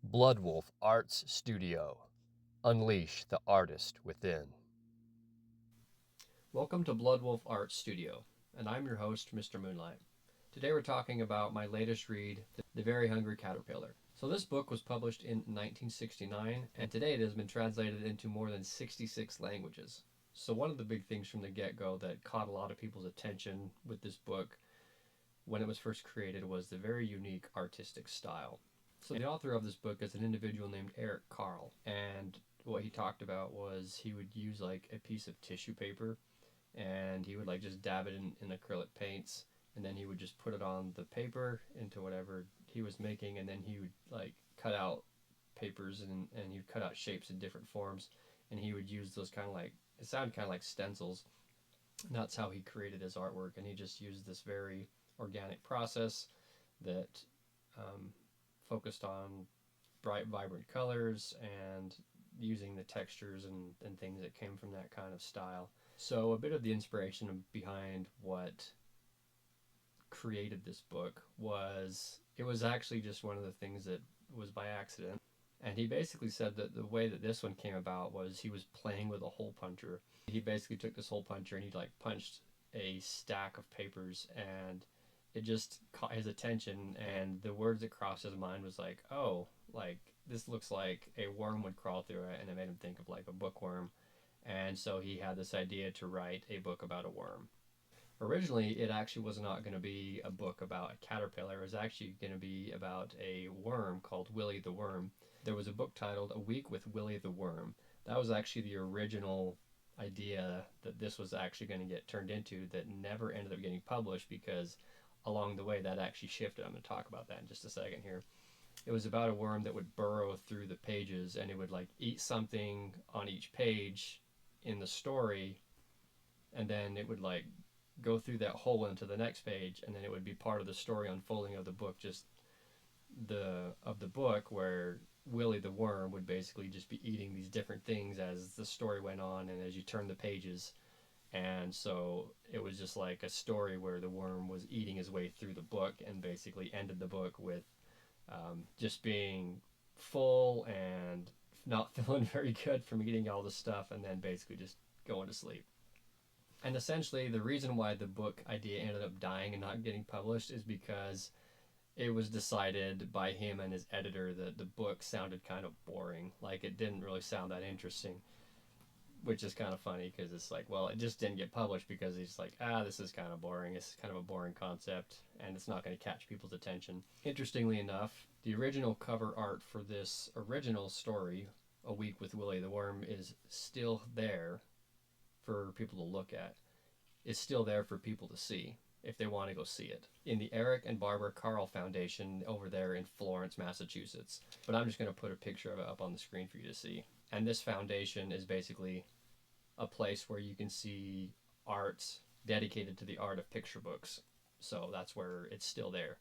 Bloodwolf Arts Studio. Unleash the artist within. Welcome to Bloodwolf Arts Studio, and I'm your host, Mr. Moonlight. Today we're talking about my latest read, The Very Hungry Caterpillar. So this book was published in 1969, and today it has been translated into more than 66 languages. So one of the big things from the get-go that caught a lot of people's attention with this book when it was first created was the very unique artistic style. So the author of this book is an individual named Eric Carle, and what he talked about was he would use like a piece of tissue paper and he would like just dab it in acrylic paints, and then he would just put it on the paper into whatever he was making, and then he would like cut out papers and he'd cut out shapes in different forms, and he would use those kind of like, it sounded kind of like stencils, and that's how he created his artwork. And he just used this very organic process that focused on bright, vibrant colors and using the textures and things that came from that kind of style. So a bit of the inspiration behind what created this book was, it was actually just one of the things that was by accident. And he basically said that the way that this one came about was he was playing with a hole puncher. He basically took this hole puncher and he like punched a stack of papers, and it just caught his attention, and the words that crossed his mind was like, oh, like this looks like a worm would crawl through it, and it made him think of like a bookworm. And so he had this idea to write a book about a worm. Originally, it actually was not going to be a book about a caterpillar. It was actually going to be about a worm called Willie the Worm. There was a book titled A Week with Willie the Worm. That was actually the original idea that this was actually going to get turned into, that never ended up getting published because along the way that actually shifted. I'm going to talk about that in just a second here. It was about a worm that would burrow through the pages, and it would like eat something on each page in the story, and then it would like go through that hole into the next page, and then it would be part of the story unfolding of the book, just the book, where Willie the worm would basically just be eating these different things as the story went on and as you turn the pages. And so it was just like a story where the worm was eating his way through the book, and basically ended the book with just being full and not feeling very good from eating all this stuff, and then basically just going to sleep. And essentially, the reason why the book idea ended up dying and not getting published is because it was decided by him and his editor that the book sounded kind of boring. Like, it didn't really sound that interesting, which is kind of funny because it's like, well, it just didn't get published because he's like, this is kind of boring. It's kind of a boring concept, and it's not going to catch people's attention. Interestingly enough, the original cover art for this original story, A Week with Willie the Worm, is still there for people to look at. It's still there for people to see if they want to go see it, in the Eric and Barbara Carle Foundation over there in Florence, Massachusetts. But I'm just going to put a picture of it up on the screen for you to see. And this foundation is basically a place where you can see art dedicated to the art of picture books. So that's where it's still there.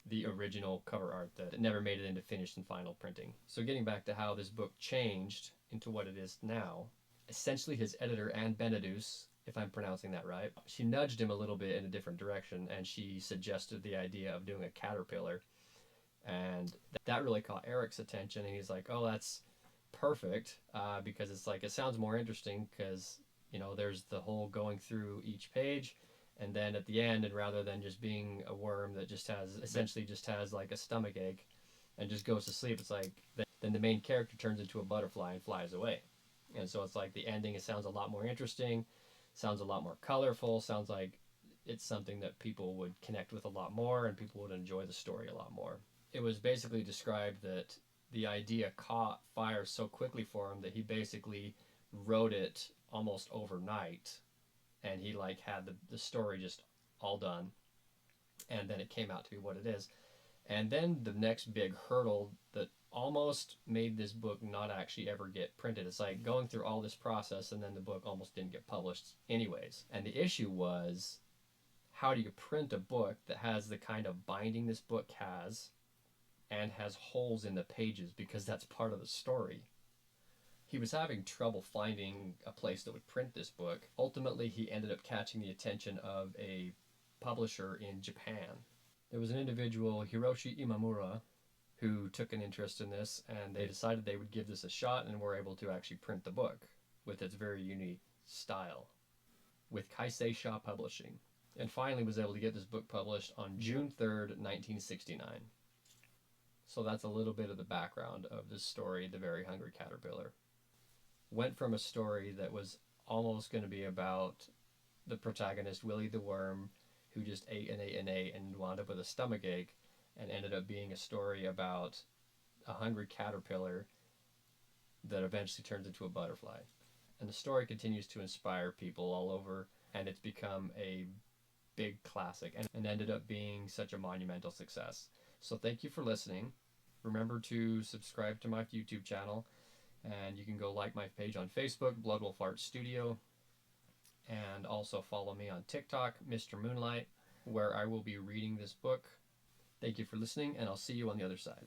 The original cover art that never made it into finished and final printing. So getting back to how this book changed into what it is now, essentially his editor, Anne Benedus, if I'm pronouncing that right, she nudged him a little bit in a different direction, and she suggested the idea of doing a caterpillar. And that really caught Eric's attention, and he's like, oh, that's perfect, because it's like, it sounds more interesting because, you know, there's the whole going through each page, and then at the end, and rather than just being a worm that just has, essentially just has like a stomach ache and just goes to sleep, it's like, then the main character turns into a butterfly and flies away. And so it's like the ending, it sounds a lot more interesting, sounds a lot more colorful, sounds like it's something that people would connect with a lot more, and people would enjoy the story a lot more. It was basically described that the idea caught fire so quickly for him that he basically wrote it almost overnight, and he like had the story just all done, and then it came out to be what it is. And then the next big hurdle that almost made this book not actually ever get printed. It's like going through all this process, and then the book almost didn't get published anyways. And the issue was, how do you print a book that has the kind of binding this book has, and has holes in the pages, because that's part of the story? He was having trouble finding a place that would print this book. Ultimately, he ended up catching the attention of a publisher in Japan. There was an individual, Hiroshi Imamura, who took an interest in this, and they decided they would give this a shot, and were able to actually print the book with its very unique style with Kaisei Shaw Publishing, and finally was able to get this book published on June 3rd, 1969. So that's a little bit of the background of this story, The Very Hungry Caterpillar. Went from a story that was almost going to be about the protagonist, Willie the Worm, who just ate and ate and ate and wound up with a stomach ache, and ended up being a story about a hungry caterpillar that eventually turns into a butterfly. And the story continues to inspire people all over, and it's become a big classic and ended up being such a monumental success. So thank you for listening. Remember to subscribe to my YouTube channel, and you can go like my page on Facebook, Blood Wolf Art Studio, and also follow me on TikTok, Mr. Moonlight, where I will be reading this book. Thank you for listening, and I'll see you on the other side.